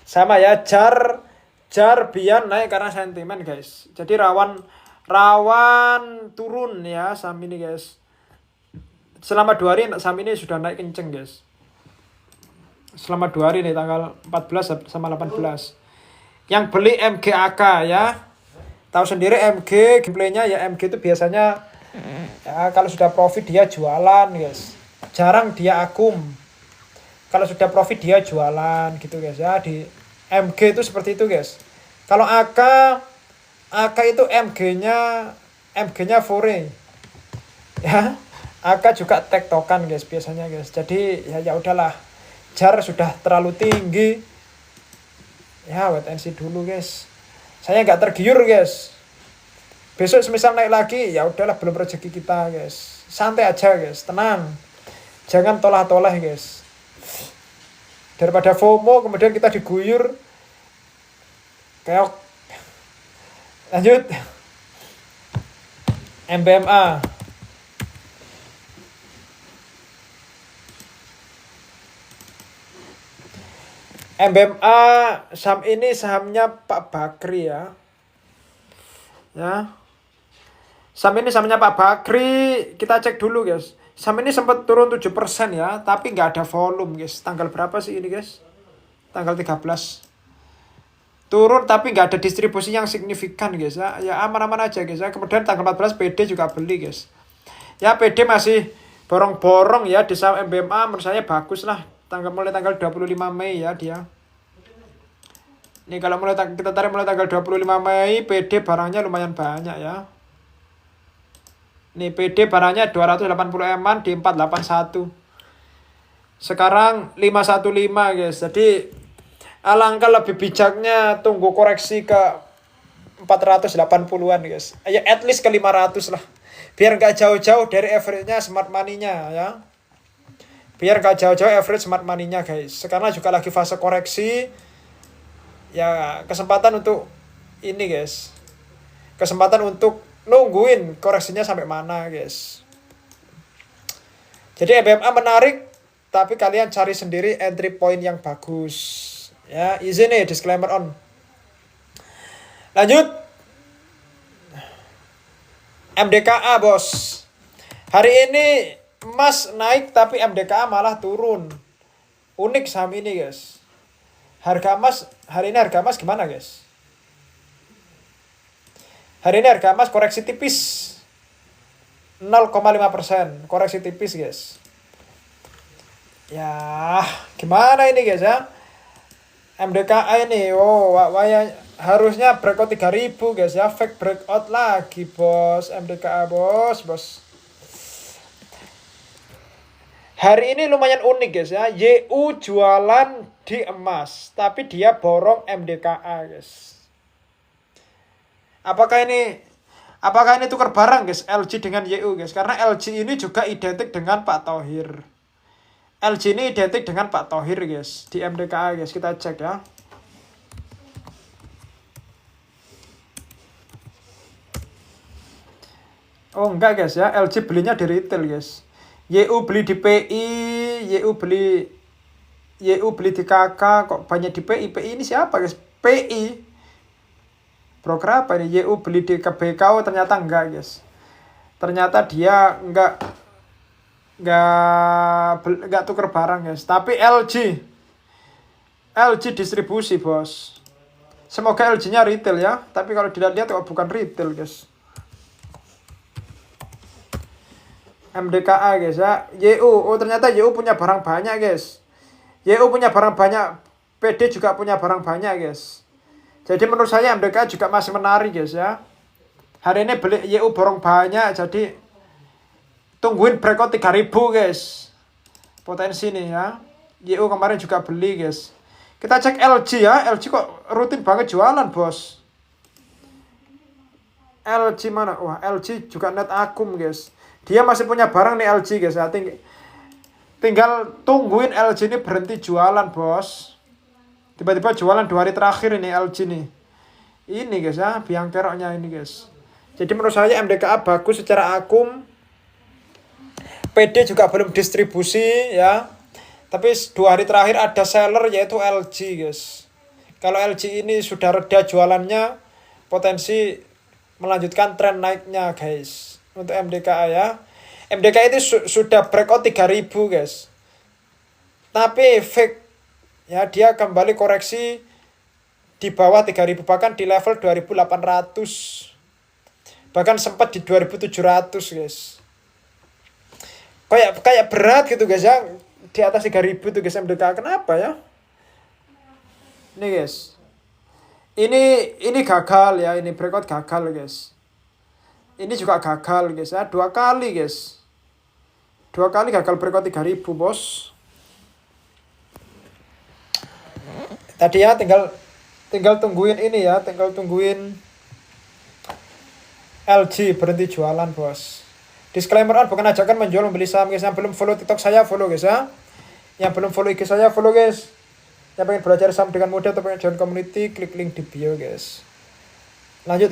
Sama ya, jar biar naik karena sentimen guys. Jadi rawan turun ya saham ini guys. Selama 2 hari saham ini sudah naik kenceng guys. Selama 2 hari nih tanggal 14 sama 18. Yang beli MGAK ya. Tahu sendiri MG gameplaynya ya, MG itu biasanya ya, kalau sudah profit dia jualan guys. Jarang dia akum. Kalau sudah profit dia jualan gitu guys ya. Di MG itu seperti itu guys. Kalau AK itu MG-nya fore. Ya. AK juga tektokan guys biasanya guys. Jadi ya udahlah. Jar sudah terlalu tinggi. Ya wait and see dulu guys. Saya nggak tergiur guys. Besok semisal naik lagi ya udahlah, belum rezeki kita guys. Santai aja guys, tenang. Jangan tolah-tolah guys. Daripada FOMO kemudian kita diguyur. Keok. Lanjut. MBMA. MBMA saham ini sahamnya Pak Bakri ya. Ya. Saham ini sahamnya Pak Bakri, kita cek dulu guys. Saham ini sempat turun 7% ya, tapi nggak ada volume guys. Tanggal berapa sih ini guys? Tanggal 13. Turun tapi nggak ada distribusi yang signifikan guys ya. Ya aman-aman aja guys ya. Kemudian tanggal 14 PD juga beli guys. Ya PD masih borong-borong ya di saham MBMA, menurut saya bagus lah. Mulai tanggal 25 Mei ya dia. Nih kalau kita tarik mulai tanggal 25 Mei, PD barangnya lumayan banyak ya. Nih PD barangnya 280 M-an di 481. Sekarang 515 guys. Jadi alangkah lebih bijaknya tunggu koreksi ke 480-an guys. Ya at least ke 500 lah. Biar nggak jauh-jauh dari average-nya smart money-nya ya. Biar gak jauh-jauh average smart money-nya guys. Sekarang juga lagi fase koreksi. Ya kesempatan untuk ini guys. Kesempatan untuk nungguin koreksinya sampai mana guys. Jadi MBMA menarik. Tapi kalian cari sendiri entry point yang bagus. Ya izin nih disclaimer on. Lanjut. MDKA bos. Hari ini emas naik tapi MDKA malah turun. Unik saham ini guys. Harga emas hari ini gimana guys? Hari ini harga emas koreksi tipis 0,5%, koreksi tipis guys. Ya gimana ini guys ya? MDKA ini harusnya breakout 3000 guys ya. Fake breakout lagi bos. MDKA bos. Hari ini lumayan unik guys ya. YU jualan di emas, tapi dia borong MDKA guys. Apakah ini tukar barang guys, LG dengan YU guys? Karena LG ini juga identik dengan Pak Thohir. LG ini identik dengan Pak Thohir guys. Di MDKA guys, kita cek ya. Oh enggak guys ya, LG belinya di retail guys. YU beli di PI, YU beli di KK, kok banyak di PI? PI ini siapa guys? PI broker apa ini? YU beli di KBKO, ternyata enggak guys. Ternyata dia enggak tuker barang guys. Tapi LG distribusi bos. Semoga LG-nya retail ya. Tapi kalau dilihat kok bukan retail guys. MDKA guys ya. YU, ternyata YU punya barang banyak guys. YU punya barang banyak, PD juga punya barang banyak guys. Jadi menurut saya MDKA juga masih menarik guys ya. Hari ini beli YU borong banyak, jadi tungguin breakout 3000 guys. Potensi nih ya. YU kemarin juga beli guys. Kita cek LG ya. LG kok rutin banget jualan bos. LG mana? Wah LG juga net akum guys. Dia masih punya barang nih LG guys. Tinggal tungguin LG ini berhenti jualan, bos. Tiba-tiba jualan 2 hari terakhir ini LG nih. Ini guys ya, biang keroknya ini guys. Jadi menurut saya MDKA bagus secara akum. PD juga belum distribusi ya. Tapi 2 hari terakhir ada seller yaitu LG guys. Kalau LG ini sudah reda jualannya, potensi melanjutkan tren naiknya guys. Untuk MDKA ya. MDKA itu sudah breakout 3000 guys. Tapi fake ya, dia kembali koreksi di bawah 3000, bahkan di level 2800. Bahkan sempat di 2700 guys. Kayak berat gitu guys ya. Di atas 3000 tuh guys MDKA. Kenapa ya? Ini guys. Ini gagal ya, ini breakout gagal guys. Ini juga gagal guys ya, 2 kali guys. 2 kali gagal breakout 3000 bos. Tadi ya tinggal tungguin ini ya, tinggal tungguin LG berhenti jualan bos. Disclaimer bukan ajakan menjual membeli saham guys. Yang belum follow TikTok saya follow guys ya. Yang belum follow IG saya follow guys. Yang pengen belajar saham dengan mudah atau pengen join community, klik link di bio guys. Lanjut.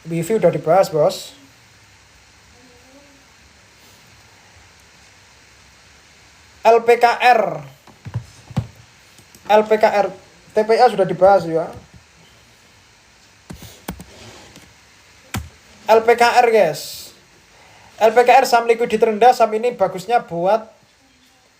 Review udah dibahas bos. LPKR TPA sudah dibahas ya. LPKR guys. LPKR saham likuidity rendah, saham ini bagusnya buat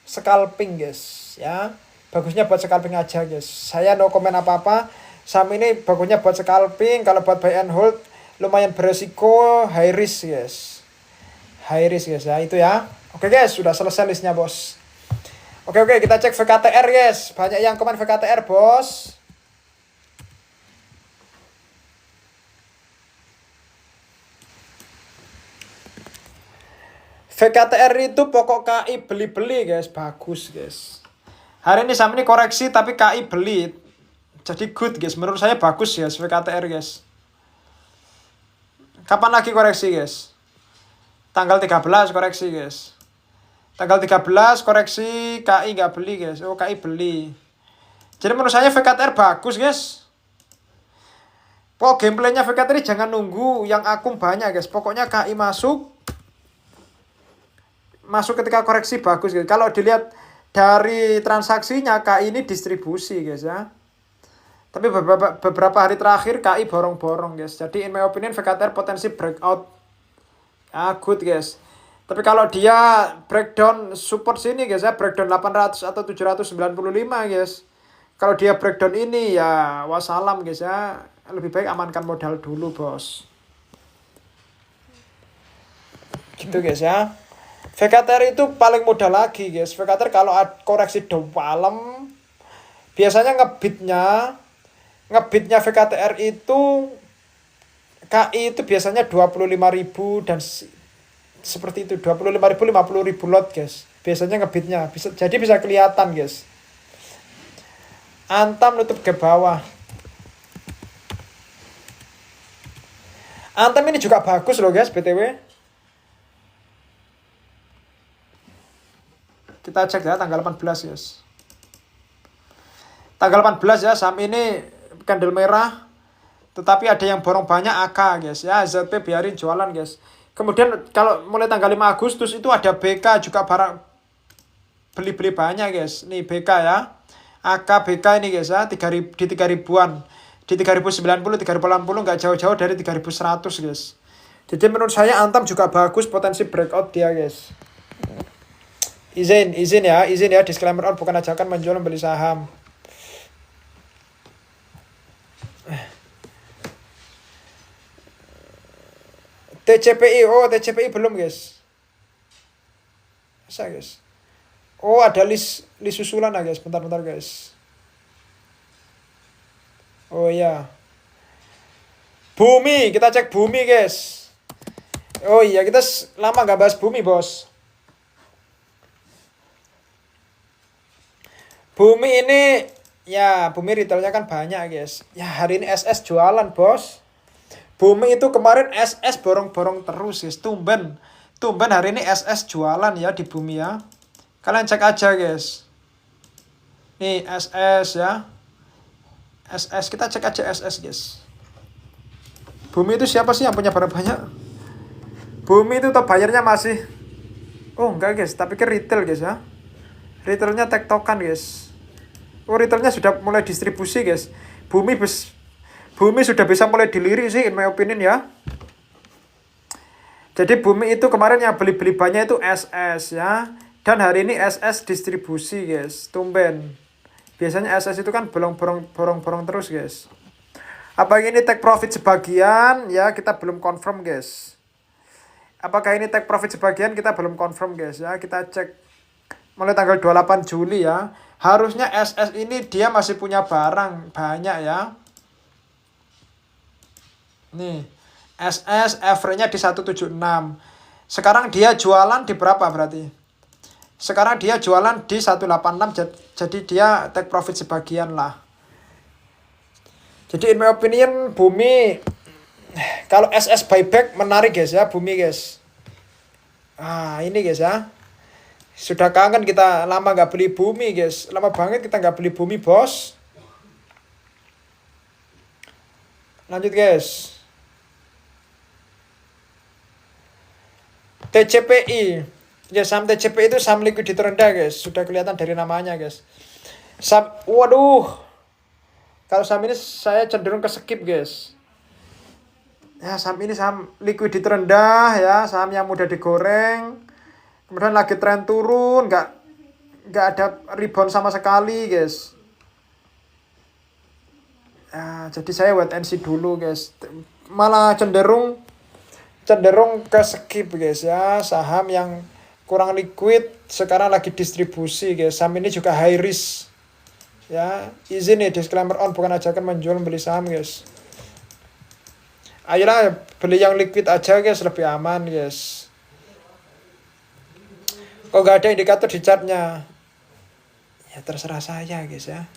scalping guys ya. Bagusnya buat scalping aja guys. Saya no komen apa-apa. Saham ini bagusnya buat scalping, kalau buat buy and hold lumayan beresiko, high risk guys. High risk guys ya, itu ya. Oke guys, sudah selesai listnya bos. Oke, kita cek VKTR guys. Banyak yang komen VKTR bos. VKTR itu pokok KI beli-beli guys, bagus guys. Hari ini saham ini koreksi tapi KI beli. Jadi good guys, menurut saya bagus guys VKTR guys. Kapan lagi koreksi guys? Tanggal 13 koreksi guys. Tanggal 13 koreksi, KI nggak beli guys. Oh, KI beli. Jadi menurut saya VKTR bagus guys. Pokok gameplaynya VKTR jangan nunggu yang akum banyak guys. Pokoknya KI masuk ketika koreksi bagus guys. Kalau dilihat dari transaksinya, KI ini distribusi guys ya. Tapi beberapa hari terakhir KI borong-borong guys. Jadi in my opinion VKTR potensi breakout. Good guys. Tapi kalau dia breakdown support sini guys ya, breakdown 800 atau 795 guys. Kalau dia breakdown ini ya wassalam guys ya. Lebih baik amankan modal dulu bos. Gitu guys ya. VKTR itu paling mudah lagi guys. VKTR kalau koreksi dalam biasanya ngebitnya VKTR itu KI itu biasanya 25.000 dan seperti itu, 25.000 50.000 lot guys. Biasanya ngebitnya bisa kelihatan guys. Antam nutup ke bawah. Antam ini juga bagus loh guys BTW. Kita cek ya tanggal 18 guys. Tanggal 18 ya, saham ini candle merah. Tetapi ada yang borong banyak AK guys ya. ZP biarin jualan guys. Kemudian kalau mulai tanggal 5 Agustus itu ada BK juga barang beli-beli banyak guys. Nih BK ya. AK BK ini guys ya, di 3.000-an. Di 3.090, 3.080 nggak jauh-jauh dari 3.100 guys. Jadi menurut saya Antam juga bagus, potensi breakout dia guys. Izin ya, disclaimer on bukan ajakan menjual membeli saham. TCPI belum guys. Masa guys? Oh, ada list susulan guys. Bentar guys. Oh iya. Bumi, kita cek Bumi guys. Oh iya, kita lama nggak bahas Bumi bos. Bumi ini ya, Bumi retailnya kan banyak guys. Ya hari ini SS jualan bos. Bumi itu kemarin SS borong-borong terus guys. Tumben hari ini SS jualan ya di Bumi ya. Kalian cek aja guys. Nih SS ya. SS kita cek aja SS guys. Bumi itu siapa sih yang punya barang banyak? Bumi itu top bayarnya masih. Oh enggak guys, tapi ke retail guys ya. Retailnya tektokan guys. Oh retailnya sudah mulai distribusi guys. Bumi sudah bisa mulai dilirik sih in my opinion ya. Jadi Bumi itu kemarin yang beli banyak itu SS ya. Dan hari ini SS distribusi guys. Tumben. Biasanya SS itu kan borong terus guys. Apa ini take profit sebagian? Ya kita belum confirm guys. Apakah ini take profit sebagian? Kita belum confirm guys ya. Kita cek mulai tanggal 28 Juli ya. Harusnya SS ini dia masih punya barang banyak ya. Nih, SS average-nya di 176. Sekarang dia jualan di berapa berarti? Sekarang dia jualan di 186, jadi dia take profit sebagian lah. Jadi in my opinion Bumi kalau SS buyback menarik guys ya, Bumi guys. Ini guys ya. Sudah kangen kita lama nggak beli Bumi guys. Lama banget kita nggak beli Bumi bos. Lanjut guys. TCPI. Ya saham TCPI itu saham likuiditas rendah guys. Sudah kelihatan dari namanya guys. Waduh. Kalau saham ini saya cenderung ke skip guys. Ya saham ini saham likuiditas rendah ya. Saham yang mudah digoreng. Kemudian lagi tren turun. Nggak ada rebound sama sekali guys. Ya, jadi saya wait and see dulu guys. Malah cenderung ke skip guys ya. Saham yang kurang liquid sekarang lagi distribusi guys. Saham ini juga high risk ya. Izin nih disclaimer on, bukan ajakan menjual beli saham guys. Ayolah beli yang liquid aja guys, lebih aman guys. Kok gak ada indikator di chartnya? Ya terserah saya guys ya.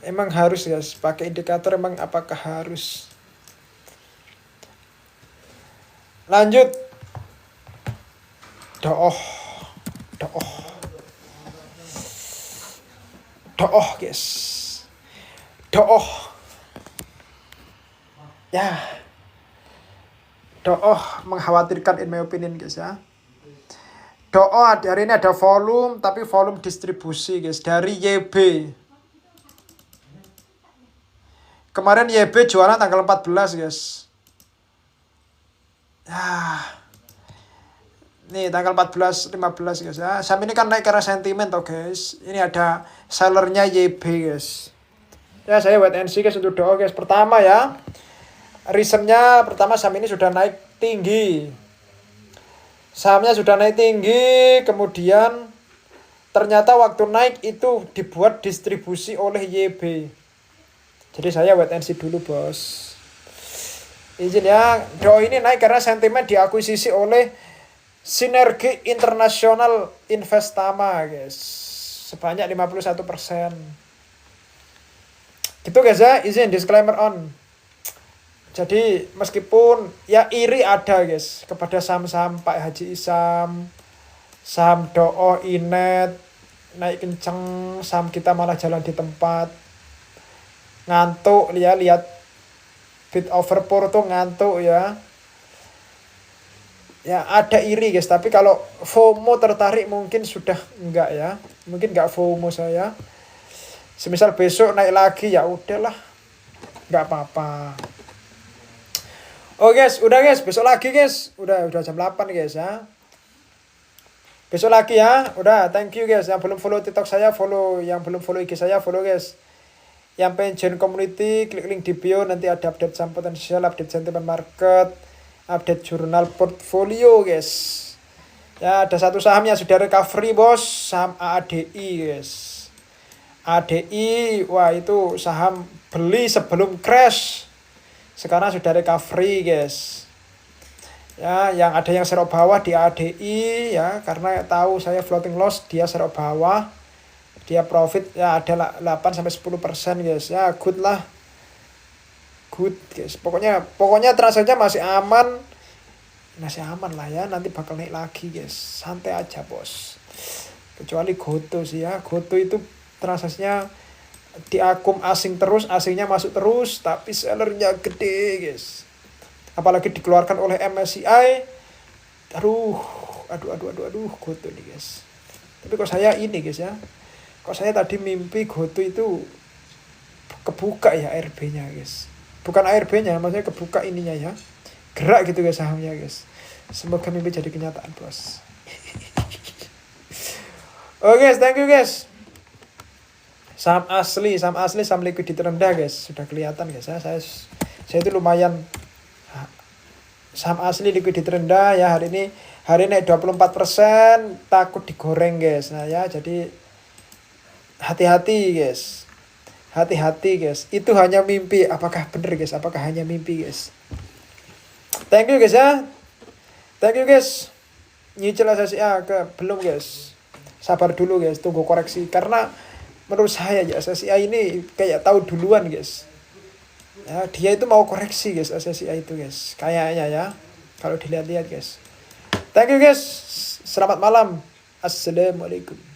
Emang harus guys pakai indikator, emang apakah harus? Lanjut. Doh guys. Doh. Ya. Doh mengkhawatirkan in my opinion guys ya. Doh hari ini ada volume, tapi volume distribusi guys dari YB. Kemarin YB jualan tanggal 14 guys. Nih tanggal 14, 15 guys ya. Saham ini kan naik karena sentimen toh guys. Ini ada sellernya YB guys. Ya saya wait and see guys untuk doa guys. Pertama ya. Reasonnya pertama saham ini sudah naik tinggi. Sahamnya sudah naik tinggi. Kemudian ternyata waktu naik itu dibuat distribusi oleh YB. Jadi saya wait and see dulu bos. Izin ya, DO ini naik karena sentimen diakuisisi oleh Sinergi Internasional Investama guys. Sebanyak 51%. Gitu guys ya, izin disclaimer on. Jadi meskipun ya iri ada guys kepada saham-saham Pak Haji Isam, saham DOO, Inet naik kenceng, saham kita malah jalan di tempat. Ngantuk ya, lihat bid over tuh ngantuk ya. Ya ada iri guys, tapi kalau FOMO tertarik mungkin sudah enggak ya. Mungkin enggak FOMO saya. Semisal besok naik lagi ya udahlah. Enggak apa-apa. Oh guys, udah guys, besok lagi guys. Udah jam 8 guys ya. Besok lagi ya. Udah, thank you guys. Yang belum follow TikTok saya follow, yang belum follow IG saya follow guys. Yang pengen join community, klik link di bio, nanti ada update saham potensial, update sentimen market, update jurnal portfolio guys. Ya ada satu saham yang sudah recovery bos, saham AADI guys. ADI, wah itu saham beli sebelum crash, sekarang sudah recovery guys. Ya yang ada yang serok bawah di ADI ya, karena tahu saya floating loss, dia serok bawah. Dia profit ya ada 8-10% guys. Ya good lah. good guys. Pokoknya transaksinya masih aman lah ya, nanti bakal naik lagi guys, santai aja bos. Kecuali Goto sih ya, Goto itu transaksinya di akun asing terus, asingnya masuk terus, tapi sellernya gede guys, apalagi dikeluarkan oleh MSCI. aduh Goto nih guys. Tapi kok saya ini guys ya, kok saya tadi mimpi Goto itu kebuka ya ARB-nya guys, bukan ARB-nya, maksudnya kebuka ininya ya, gerak gitu guys sahamnya guys. Semoga mimpi jadi kenyataan bos. Oke guys, thank you guys. Saham asli, saham likuiditas rendah guys, sudah kelihatan guys ya. Saya itu lumayan saham asli likuiditas rendah ya, hari ini naik 24%, takut digoreng guys. Nah ya, jadi hati-hati guys. Hati-hati guys. Itu hanya mimpi. Apakah benar guys? Apakah hanya mimpi guys? Thank you guys ya. Thank you guys. Nyicil SSIA belum guys. Sabar dulu guys, tunggu koreksi. Karena menurut saya ya SSIA ini kayak tahu duluan guys. Ya, dia itu mau koreksi guys, SSIA itu guys. Kayaknya ya. Kalau dilihat-lihat guys. Thank you guys. Selamat malam. Assalamualaikum.